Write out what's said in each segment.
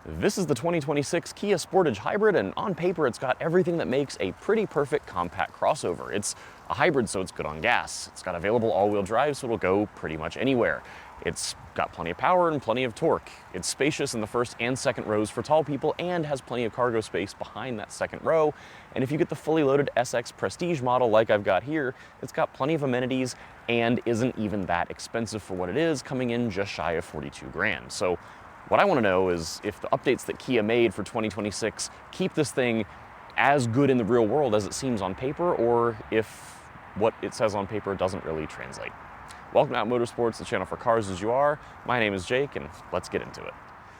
This is the 2026 Kia Sportage Hybrid, and on paper it's got everything that makes a pretty perfect compact crossover. It's a hybrid, so it's good on gas. It's got available all-wheel drive, so it'll go pretty much anywhere. It's got plenty of power and plenty of torque. It's spacious in the first and second rows for tall people and has plenty of cargo space behind that second row. And if you get the fully loaded SX Prestige model like I've got here, it's got plenty of amenities and isn't even that expensive for what it is, coming in just shy of 42 grand. So what I want to know is if the updates that Kia made for 2026 keep this thing as good in the real world as it seems on paper, or if what it says on paper doesn't really translate. Welcome to Out Motorsports, the channel for cars as you are. My name is Jake, and let's get into it.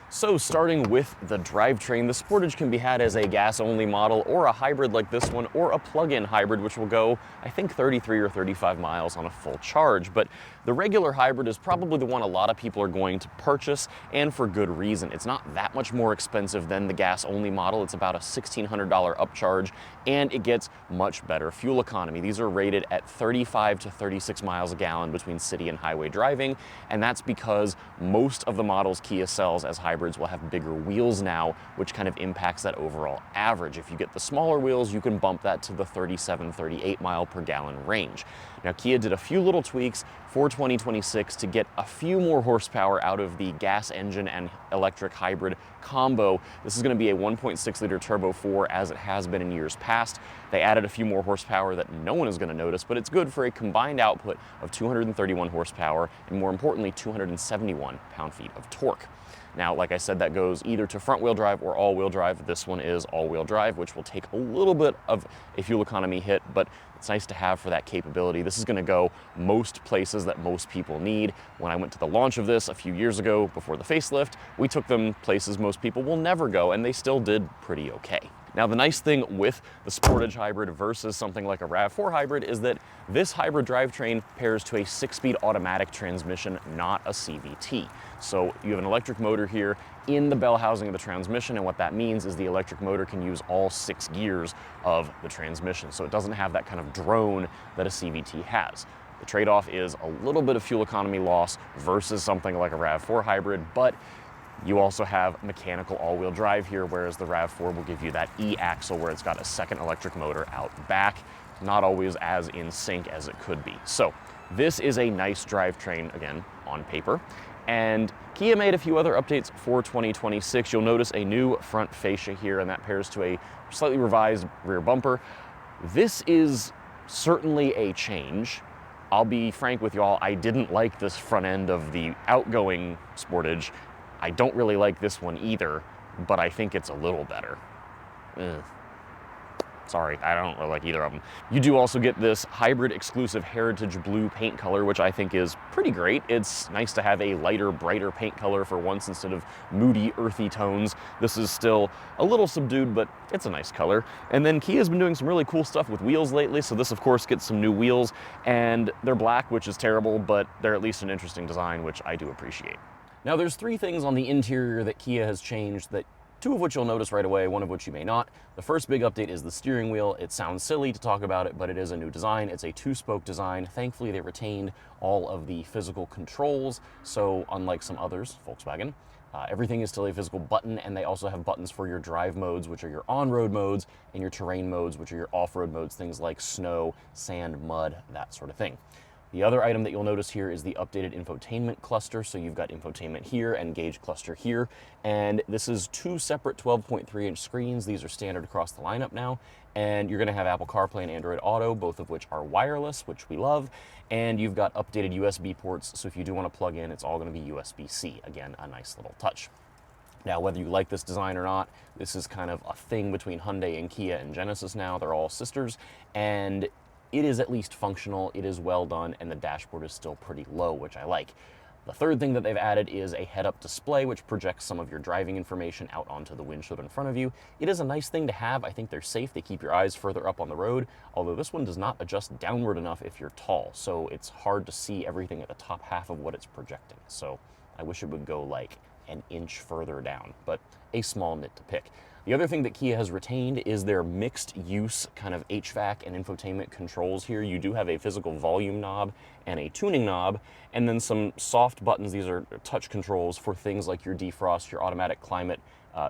So starting with the drivetrain, the Sportage can be had as a gas-only model or a hybrid like this one, or a plug-in hybrid, which will go, I think, 33 or 35 miles on a full charge. But the regular hybrid is probably the one a lot of people are going to purchase, and for good reason. It's not that much more expensive than the gas-only model. It's about a $1,600 upcharge, and it gets much better fuel economy. These are rated at 35 to 36 miles a gallon between city and highway driving, and that's because most of the models Kia sells as hybrids will have bigger wheels now, which kind of impacts that overall average. If you get the smaller wheels, you can bump that to the 37, 38 mile per gallon range. Now, Kia did a few little tweaks for 2026 to get a few more horsepower out of the gas engine and electric hybrid combo. This is going to be a 1.6 liter turbo 4 as it has been in years past. They added a few more horsepower that no one is going to notice, but it's good for a combined output of 231 horsepower and, more importantly, 271 pound-feet of torque. Now, like I said, that goes either to front-wheel drive or all-wheel drive. This one is all-wheel drive, which will take a little bit of a fuel economy hit, but it's nice to have for that capability. This is going to go most places that most people need. When I went to the launch of this a few years ago before the facelift, we took them places most people will never go, and they still did pretty okay. Now, the nice thing with the Sportage Hybrid versus something like a RAV4 hybrid is that this hybrid drivetrain pairs to a 6-speed automatic transmission, not a CVT. So you have an electric motor here in the bell housing of the transmission, and what that means is the electric motor can use all 6 gears of the transmission, so it doesn't have that kind of drone that a CVT has. The trade-off is a little bit of fuel economy loss versus something like a RAV4 hybrid, but you also have mechanical all-wheel drive here, whereas the RAV4 will give you that E-axle where it's got a second electric motor out back, not always as in sync as it could be. So this is a nice drivetrain, again, on paper. And Kia made a few other updates for 2026. You'll notice a new front fascia here, and that pairs to a slightly revised rear bumper. This is certainly a change. I'll be frank with y'all, I didn't like this front end of the outgoing Sportage. I don't really like this one either, but I think it's a little better. Sorry, I don't really like either of them. You do also get this hybrid exclusive heritage blue paint color, which I think is pretty great. It's nice to have a lighter, brighter paint color for once instead of moody, earthy tones. This is still a little subdued, but it's a nice color. And then Kia's been doing some really cool stuff with wheels lately, so this of course gets some new wheels, and they're black, which is terrible, but they're at least an interesting design, which I do appreciate. Now, there's 3 things on the interior that Kia has changed, that 2 of which you'll notice right away, 1 of which you may not. The first big update is the steering wheel. It sounds silly to talk about it, but it is a new design. It's a 2-spoke design. Thankfully, they retained all of the physical controls, so unlike some others, Volkswagen, everything is still a physical button, and they also have buttons for your drive modes, which are your on-road modes, and your terrain modes, which are your off-road modes, things like snow, sand, mud, that sort of thing. The other item that you'll notice here is the updated infotainment cluster. So you've got infotainment here and gauge cluster here. And this is 2 separate 12.3-inch screens. These are standard across the lineup now. And you're going to have Apple CarPlay and Android Auto, both of which are wireless, which we love. And you've got updated USB ports. So if you do want to plug in, it's all going to be USB-C. Again, a nice little touch. Now, whether you like this design or not, this is kind of a thing between Hyundai and Kia and Genesis now. They're all sisters. And it is at least functional, it is well done, and the dashboard is still pretty low, which I like. The third thing that they've added is a head-up display, which projects some of your driving information out onto the windshield in front of you. It is a nice thing to have. I think they're safe. They keep your eyes further up on the road, although this one does not adjust downward enough if you're tall, so it's hard to see everything at the top half of what it's projecting. So I wish it would go like an inch further down, but a small nit to pick. The other thing that Kia has retained is their mixed use kind of HVAC and infotainment controls here. You do have a physical volume knob and a tuning knob, and then some soft buttons. These are touch controls for things like your defrost, your automatic climate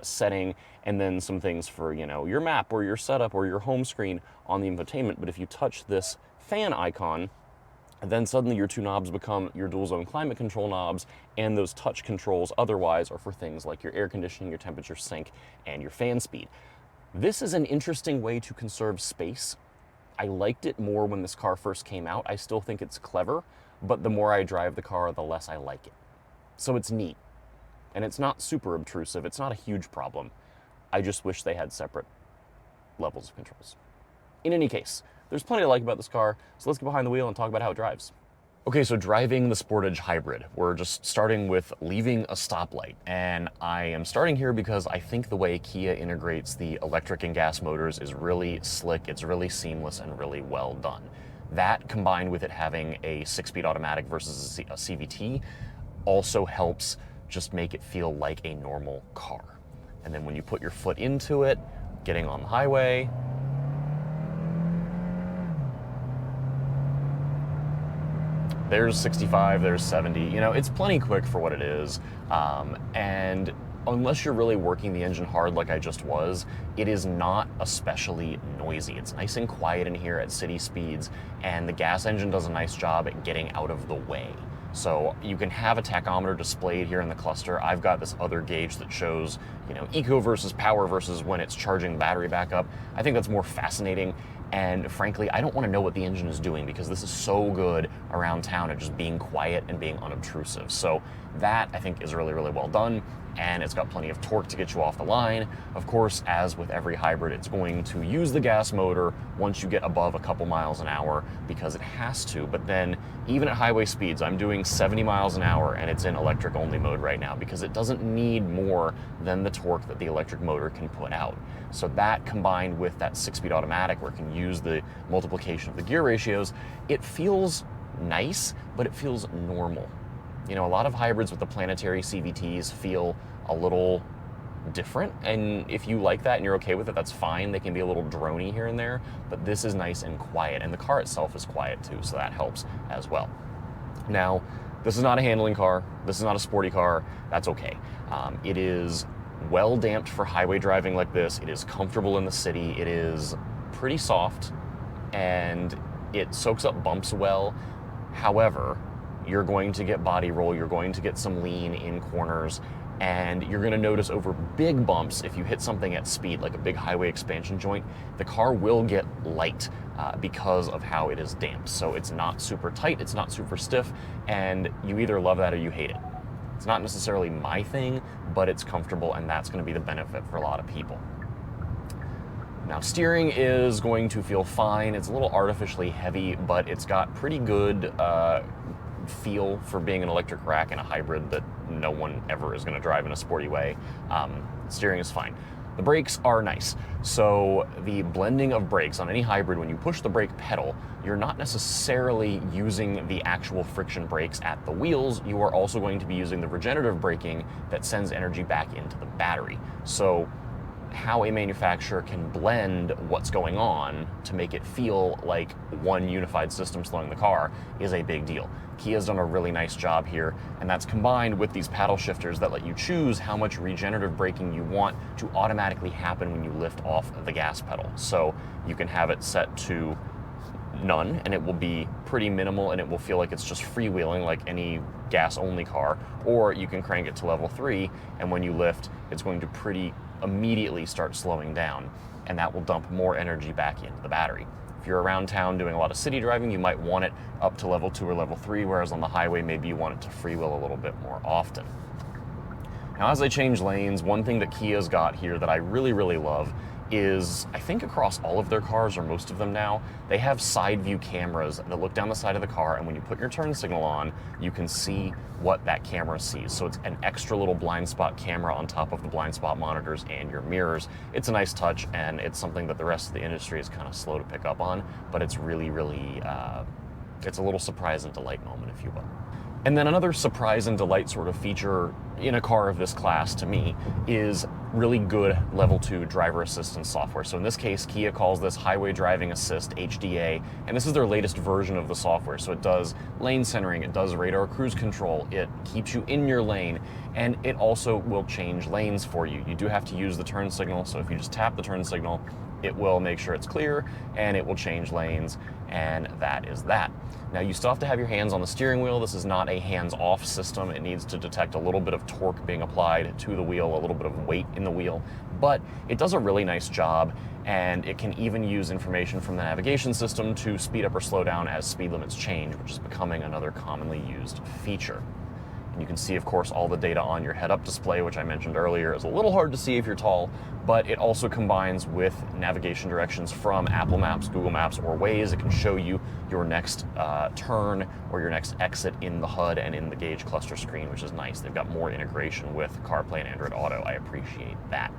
setting, and then some things for, you know, your map or your setup or your home screen on the infotainment. But if you touch this fan icon, then suddenly your two knobs become your dual zone climate control knobs, and those touch controls otherwise are for things like your air conditioning, your temperature sync, and your fan speed. This is an interesting way to conserve space. I liked it more when this car first came out. I still think it's clever, but the more I drive the car, the less I like it. So it's neat, and it's not super obtrusive. It's not a huge problem. I just wish they had separate levels of controls. In any case, there's plenty to like about this car, so let's get behind the wheel and talk about how it drives. Okay, so driving the Sportage Hybrid, we're just starting with leaving a stoplight. And I am starting here because I think the way Kia integrates the electric and gas motors is really slick, it's really seamless, and really well done. That, combined with it having a 6-speed automatic versus a CVT, also helps just make it feel like a normal car. And then when you put your foot into it, getting on the highway, there's 65, there's 70, you know, it's plenty quick for what it is. And unless you're really working the engine hard like I just was, it is not especially noisy. It's nice and quiet in here at city speeds, and the gas engine does a nice job at getting out of the way. So you can have a tachometer displayed here in the cluster. I've got this other gauge that shows, you know, eco versus power versus when it's charging the battery back up. I think that's more fascinating. And frankly, I don't want to know what the engine is doing because this is so good around town at just being quiet and being unobtrusive. So that, I think, is really, really well done. And it's got plenty of torque to get you off the line. Of course, as with every hybrid, it's going to use the gas motor once you get above a couple miles an hour because it has to. But then even at highway speeds, I'm doing 70 miles an hour and it's in electric only mode right now because it doesn't need more than the torque that the electric motor can put out. So that, combined with that 6-speed automatic where it can use the multiplication of the gear ratios, it feels nice, but it feels normal. You know, a lot of hybrids with the planetary CVTs feel a little different, and if you like that and you're okay with it, that's fine. They can be a little drony here and there, but this is nice and quiet, and the car itself is quiet too, so that helps as well. Now, this is not a handling car. This is not a sporty car. That's okay. It is well damped for highway driving like this. It is comfortable in the city. It is pretty soft, and it soaks up bumps well. However, you're going to get body roll, you're going to get some lean in corners, and you're going to notice over big bumps, if you hit something at speed, like a big highway expansion joint, the car will get light because of how it is damped. So it's not super tight, it's not super stiff, and you either love that or you hate it. It's not necessarily my thing, but it's comfortable, and that's going to be the benefit for a lot of people. Now, steering is going to feel fine. It's a little artificially heavy, but it's got pretty good feel for being an electric rack in a hybrid that no one ever is going to drive in a sporty way. Steering is fine. The brakes are nice. So the blending of brakes on any hybrid, when you push the brake pedal, you're not necessarily using the actual friction brakes at the wheels. You are also going to be using the regenerative braking that sends energy back into the battery. So how a manufacturer can blend what's going on to make it feel like one unified system slowing the car is a big deal. Kia's done a really nice job here, and that's combined with these paddle shifters that let you choose how much regenerative braking you want to automatically happen when you lift off the gas pedal. So you can have it set to none, and it will be pretty minimal, and it will feel like it's just freewheeling like any gas-only car, or you can crank it to level 3, and when you lift, it's going to pretty immediately start slowing down, and that will dump more energy back into the battery. If you're around town doing a lot of city driving, you might want it up to level 2 or level 3, whereas on the highway, maybe you want it to freewheel a little bit more often. Now, as I change lanes, one thing that Kia's got here that I really, really love is, I think across all of their cars, or most of them now, they have side view cameras that look down the side of the car, and when you put your turn signal on, you can see what that camera sees. So it's an extra little blind spot camera on top of the blind spot monitors and your mirrors. It's a nice touch, and it's something that the rest of the industry is kind of slow to pick up on, but it's really, really, it's a little surprise and delight moment, if you will. And then another surprise and delight sort of feature in a car of this class, to me, is really good level 2 driver assistance software. So in this case, Kia calls this Highway Driving Assist, HDA, and this is their latest version of the software. So it does lane centering, it does radar cruise control, it keeps you in your lane, and it also will change lanes for you. You do have to use the turn signal, so if you just tap the turn signal, it will make sure it's clear, and it will change lanes, and that is that. Now, you still have to have your hands on the steering wheel. This is not a hands-off system. It needs to detect a little bit of torque being applied to the wheel, a little bit of weight in the wheel, but it does a really nice job, and it can even use information from the navigation system to speed up or slow down as speed limits change, which is becoming another commonly used feature. You can see, of course, all the data on your head-up display, which I mentioned earlier is a little hard to see if you're tall, but it also combines with navigation directions from Apple Maps, Google Maps, or Waze. It can show you your next turn or your next exit in the HUD and in the gauge cluster screen, which is nice. They've got more integration with CarPlay and Android Auto. I appreciate that.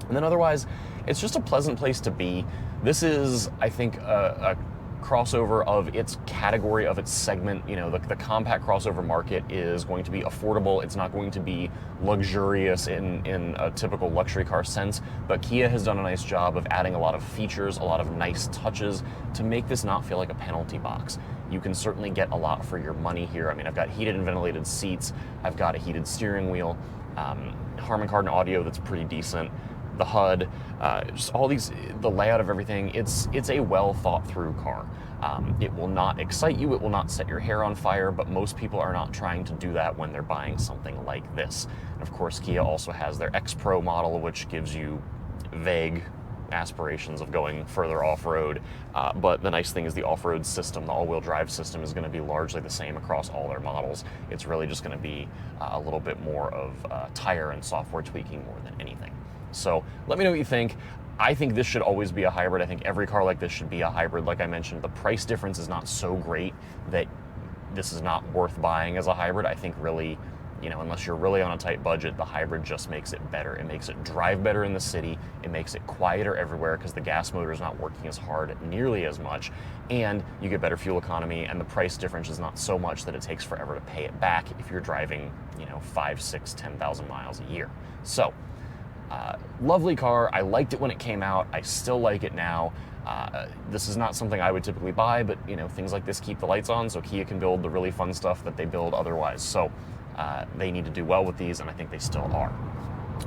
And then otherwise, it's just a pleasant place to be. This is, I think, a crossover of its category, of its segment. You know, the compact crossover market is going to be affordable. It's not going to be luxurious in a typical luxury car sense, but Kia has done a nice job of adding a lot of features, a lot of nice touches to make this not feel like a penalty box. You can certainly get a lot for your money here. I mean, I've got heated and ventilated seats, I've got a heated steering wheel, Harman Kardon audio that's pretty decent, the HUD, just all these, the layout of everything. It's a well thought through car. It will not excite you, it will not set your hair on fire, but most people are not trying to do that when they're buying something like this. And of course, Kia also has their X Pro model, which gives you vague aspirations of going further off-road, but the nice thing is the off-road system, the all-wheel drive system, is going to be largely the same across all their models. It's really just going to be a little bit more of tire and software tweaking more than anything. So let me know what you think. I think this should always be a hybrid. I think every car like this should be a hybrid. Like I mentioned, the price difference is not so great that this is not worth buying as a hybrid. I think really, you know, unless you're really on a tight budget, the hybrid just makes it better. It makes it drive better in the city. It makes it quieter everywhere because the gas motor is not working as hard nearly as much, and you get better fuel economy, and the price difference is not so much that it takes forever to pay it back if you're driving, you know, 5, 6, 10,000 miles a year. So, lovely car. I liked it when it came out. I still like it now. This is not something I would typically buy, but you know, things like this keep the lights on, so Kia can build the really fun stuff that they build otherwise. So they need to do well with these, and I think they still are.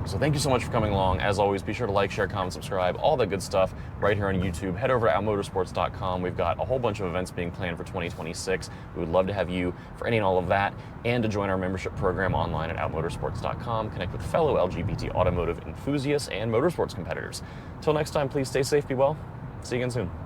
So thank you so much for coming along. As always, be sure to like, share, comment, subscribe, all that good stuff right here on YouTube. Head over to outmotorsports.com. We've got a whole bunch of events being planned for 2026. We would love to have you for any and all of that, and to join our membership program online at outmotorsports.com. Connect with fellow LGBT automotive enthusiasts and motorsports competitors. Till next time, please stay safe, be well. See you again soon.